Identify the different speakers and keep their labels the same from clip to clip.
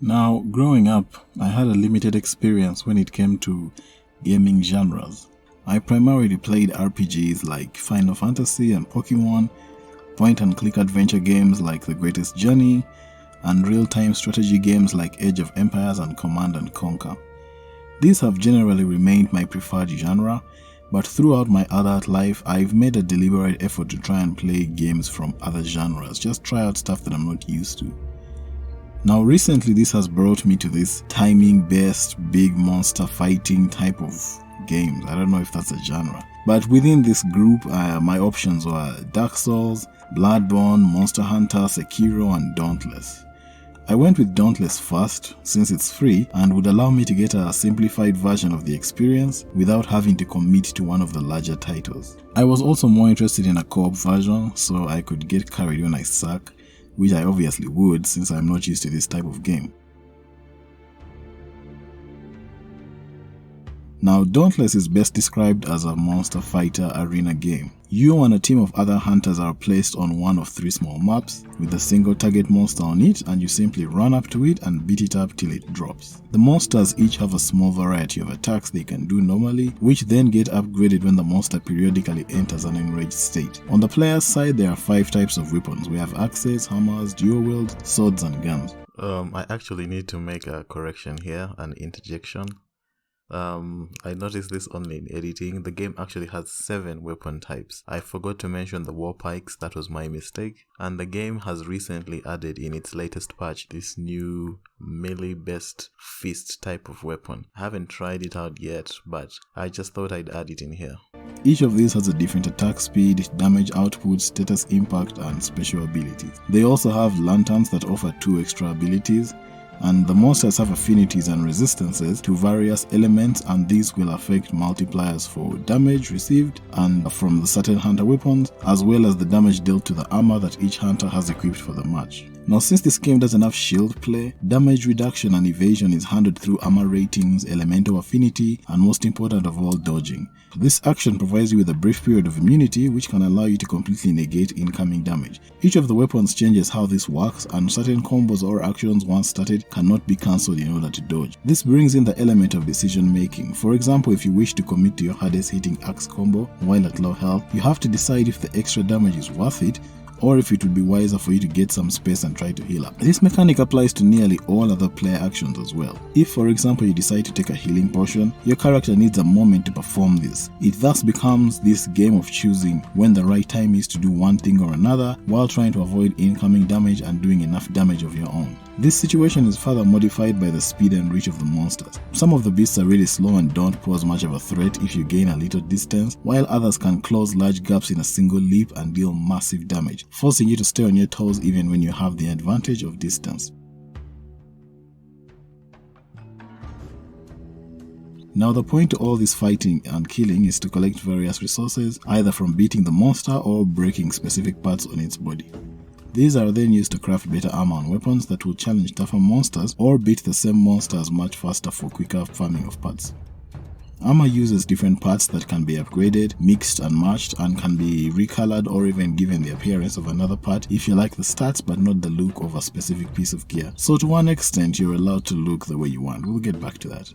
Speaker 1: Now, growing up, I had a limited experience when it came to gaming genres. I primarily played RPGs like Final Fantasy and Pokemon, point-and-click adventure games like The Greatest Journey, and real-time strategy games like Age of Empires and Command & Conquer. These have generally remained my preferred genre, but throughout my adult life, I've made a deliberate effort to try and play games from other genres, just try out stuff that I'm not used to. Now recently this has brought me to this timing-based big monster fighting type of games. I don't know if that's a genre. But within this group, my options were Dark Souls, Bloodborne, Monster Hunter, Sekiro, and Dauntless. I went with Dauntless first, since it's free and would allow me to get a simplified version of the experience without having to commit to one of the larger titles. I was also more interested in a co-op version, so I could get carried when I suck, which I obviously would since I'm not used to this type of game. Now, Dauntless is best described as a monster fighter arena game. You and a team of other hunters are placed on one of 3 small maps with a single target monster on it, and you simply run up to it and beat it up till it drops. The monsters each have a small variety of attacks they can do normally, which then get upgraded when the monster periodically enters an enraged state. On the player's side, there are 5 types of weapons. We have axes, hammers, dual wield, swords, and guns.
Speaker 2: I actually need to make a correction here, an interjection. I noticed this only in editing. The game actually has 7 weapon types. I forgot to mention the war pikes, that was my mistake. And the game has recently added in its latest patch this new melee-based fist type of weapon. I haven't tried it out yet, but I just thought I'd add it in here.
Speaker 1: Each of these has a different attack speed, damage output, status impact, and special abilities. They also have lanterns that offer 2 extra abilities, and the monsters have affinities and resistances to various elements, and these will affect multipliers for damage received and from the certain hunter weapons, as well as the damage dealt to the armor that each hunter has equipped for the match. Now, since this game doesn't have shield play, damage reduction and evasion is handled through armor ratings, elemental affinity, and most important of all, dodging. This action provides you with a brief period of immunity, which can allow you to completely negate incoming damage. Each of the weapons changes how this works, and certain combos or actions once started cannot be cancelled in order to dodge. This brings in the element of decision making. For example, if you wish to commit to your hardest hitting axe combo while at low health, you have to decide if the extra damage is worth it, or if it would be wiser for you to get some space and try to heal up. This mechanic applies to nearly all other player actions as well. If, for example, you decide to take a healing potion, your character needs a moment to perform this. It thus becomes this game of choosing when the right time is to do one thing or another, while trying to avoid incoming damage and doing enough damage of your own. This situation is further modified by the speed and reach of the monsters. Some of the beasts are really slow and don't pose much of a threat if you gain a little distance, while others can close large gaps in a single leap and deal massive damage, forcing you to stay on your toes even when you have the advantage of distance. Now, the point to all this fighting and killing is to collect various resources, either from beating the monster or breaking specific parts on its body. These are then used to craft better armor and weapons that will challenge tougher monsters or beat the same monsters much faster for quicker farming of parts. Armor uses different parts that can be upgraded, mixed and matched, and can be recolored or even given the appearance of another part if you like the stats but not the look of a specific piece of gear. So to one extent, you're allowed to look the way you want. We'll get back to that.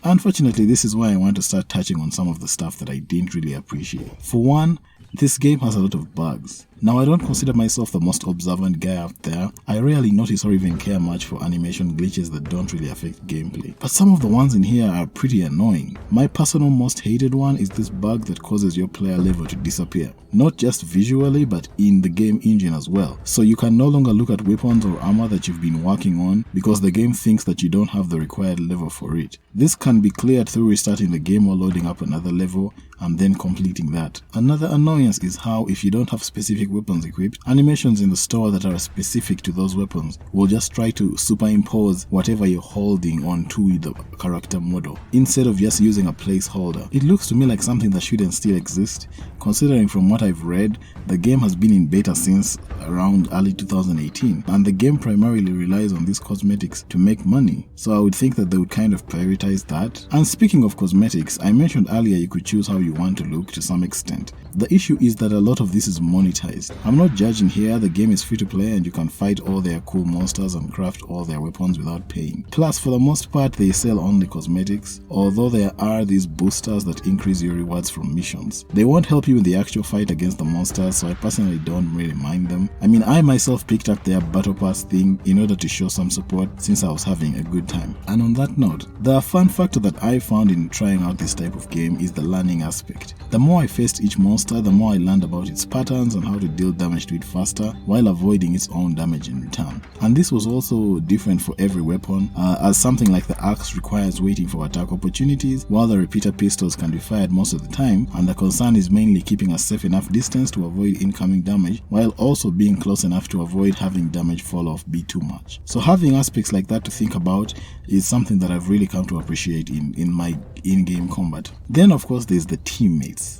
Speaker 1: Unfortunately, this is why I want to start touching on some of the stuff that I didn't really appreciate. For one, this game has a lot of bugs. Now, I don't consider myself the most observant guy out there. I rarely notice or even care much for animation glitches that don't really affect gameplay. But some of the ones in here are pretty annoying. My personal most hated one is this bug that causes your player level to disappear. Not just visually, but in the game engine as well. So you can no longer look at weapons or armor that you've been working on because the game thinks that you don't have the required level for it. This can be cleared through restarting the game or loading up another level and then completing that. Another annoyance is how if you don't have specific weapons equipped, animations in the store that are specific to those weapons will just try to superimpose whatever you're holding onto the character model instead of just using a placeholder. It looks to me like something that shouldn't still exist, considering from what I've read, the game has been in beta since around early 2018, and the game primarily relies on these cosmetics to make money, so I would think that they would kind of prioritize that. And speaking of cosmetics, I mentioned earlier you could choose how you want to look to some extent. The issue is that a lot of this is monetized. list. I'm not judging here, the game is free to play and you can fight all their cool monsters and craft all their weapons without paying. Plus, for the most part, they sell only cosmetics, although there are these boosters that increase your rewards from missions. They won't help you in the actual fight against the monsters, so I personally don't really mind them. I mean, I myself picked up their battle pass thing in order to show some support since I was having a good time. And on that note, the fun factor that I found in trying out this type of game is the learning aspect. The more I faced each monster, the more I learned about its patterns and how to deal damage to it faster while avoiding its own damage in return. And this was also different for every weapon, as something like the axe requires waiting for attack opportunities, while the repeater pistols can be fired most of the time, and the concern is mainly keeping a safe enough distance to avoid incoming damage, while also being close enough to avoid having damage fall off be too much. So having aspects like that to think about is something that I've really come to appreciate in my in-game combat. Then of course there's the teammates.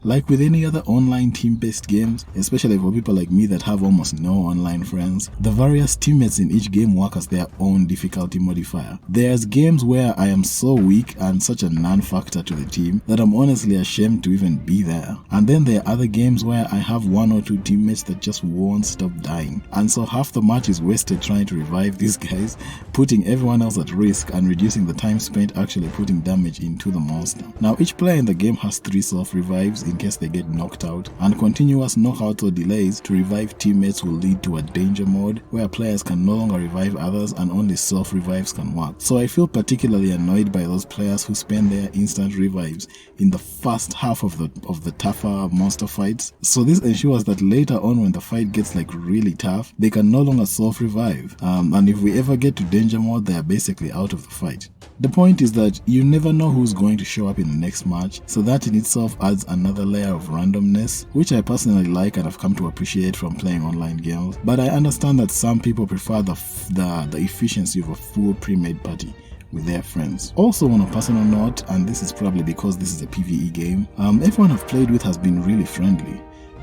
Speaker 1: Like with any other online team-based games, especially for people like me that have almost no online friends, the various teammates in each game work as their own difficulty modifier. There's games where I am so weak and such a non-factor to the team that I'm honestly ashamed to even be there. And then there are other games where I have one or two teammates that just won't stop dying, and so half the match is wasted trying to revive these guys, putting everyone else at risk and reducing the time spent actually putting damage into the monster. Now each player in the game has 3 self-revives in case they get knocked out, and continuous knockouts or delays to revive teammates will lead to a danger mode where players can no longer revive others and only self-revives can work. So I feel particularly annoyed by those players who spend their instant revives in the first half of the tougher monster fights. So this ensures that later on when the fight gets like really tough, they can no longer self-revive, and if we ever get to danger mode, they are basically out of the fight. The point is that you never know who's going to show up in the next match, so that in itself adds another layer of randomness, which I personally like and have come to appreciate from playing online games. But I understand that some people prefer the efficiency of a full pre-made party with their friends. Also on a personal note, and this is probably because this is a PvE game, everyone I've played with has been really friendly.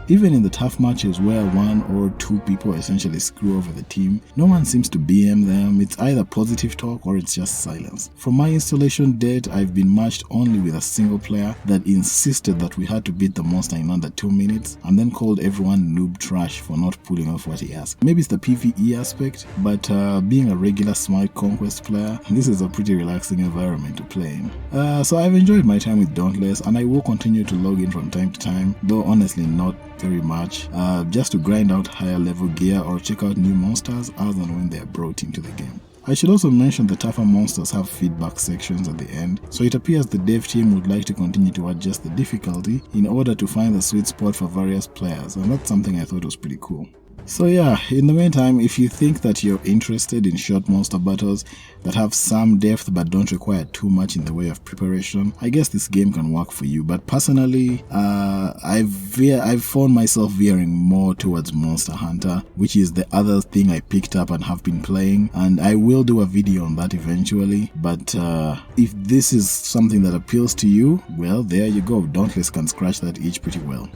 Speaker 1: Even in the tough matches where 1 or 2 people essentially screw over the team, no one seems to BM them. It's either positive talk or it's just silence. From my installation date, I've been matched only with a single player that insisted that we had to beat the monster in under 2 minutes and then called everyone noob trash for not pulling off what he asked. Maybe it's the PvE aspect, but being a regular Smite Conquest player, this is a pretty relaxing environment to play in. So I've enjoyed my time with Dauntless, and I will continue to log in from time to time, though honestly not very much, just to grind out higher level gear or check out new monsters other than when they are brought into the game. I should also mention the tougher monsters have feedback sections at the end, so it appears the dev team would like to continue to adjust the difficulty in order to find the sweet spot for various players, and that's something I thought was pretty cool. So yeah, in the meantime, if you think that you're interested in short monster battles that have some depth but don't require too much in the way of preparation, I guess this game can work for you. But personally, I've found myself veering more towards Monster Hunter, which is the other thing I picked up and have been playing, and I will do a video on that eventually. But if this is something that appeals to you, well, there you go. Dauntless can scratch that itch pretty well.